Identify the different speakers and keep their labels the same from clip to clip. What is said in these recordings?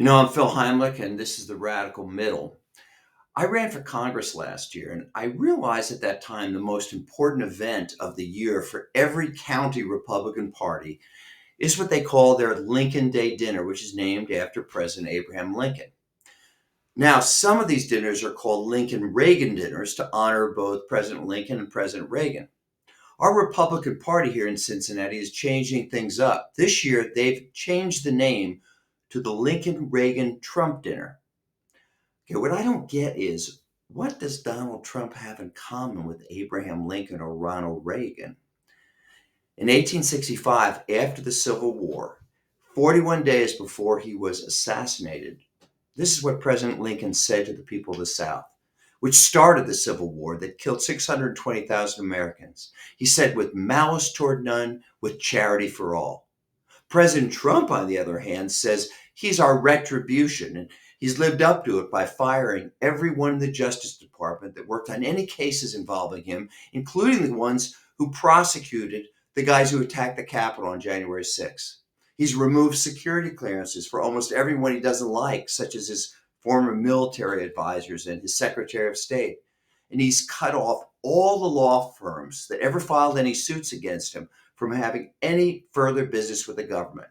Speaker 1: I'm Phil Heimlich, and this is the Radical Middle. I ran for Congress last year, and I realized at that time the most important event of the year for every county Republican Party is what they call their Lincoln Day dinner, which is named after President Abraham Lincoln. Now, some of these dinners are called Lincoln Reagan dinners to honor both President Lincoln and President Reagan. Our Republican Party here in Cincinnati is changing things up. This year, they've changed the name to the Lincoln Reagan Trump dinner. Okay, what I don't get is what does Donald Trump have in common with Abraham Lincoln or Ronald Reagan? In 1865, after the Civil War, 41 days before he was assassinated, this is what President Lincoln said to the people of the South, which started the Civil War that killed 620,000 Americans. He said, with malice toward none, with charity for all. President Trump, on the other hand, says he's our retribution, and he's lived up to it by firing everyone in the Justice Department that worked on any cases involving him, including the ones who prosecuted the guys who attacked the Capitol on January 6th. He's removed security clearances for almost everyone he doesn't like, such as his former military advisors and his Secretary of State. And he's cut off all the law firms that ever filed any suits against him from having any further business with the government.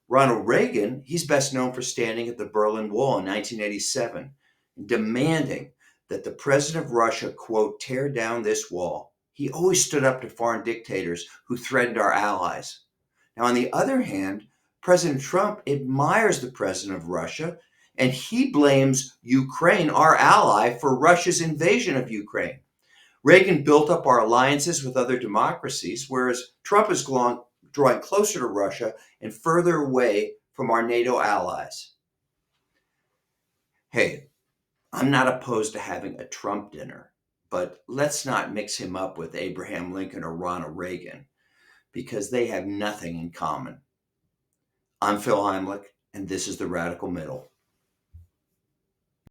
Speaker 1: Ronald Reagan, he's best known for standing at the Berlin Wall in 1987, demanding that the president of Russia, quote, tear down this wall. He always stood up to foreign dictators who threatened our allies. Now, on the other hand, President Trump admires the president of Russia, and he blames Ukraine, our ally, for Russia's invasion of Ukraine. Reagan built up our alliances with other democracies, whereas Trump is drawing closer to Russia and further away from our NATO allies. Hey, I'm not opposed to having a Trump dinner, but let's not mix him up with Abraham Lincoln or Ronald Reagan because they have nothing in common. I'm Phil Heimlich, and this is the Radical Middle.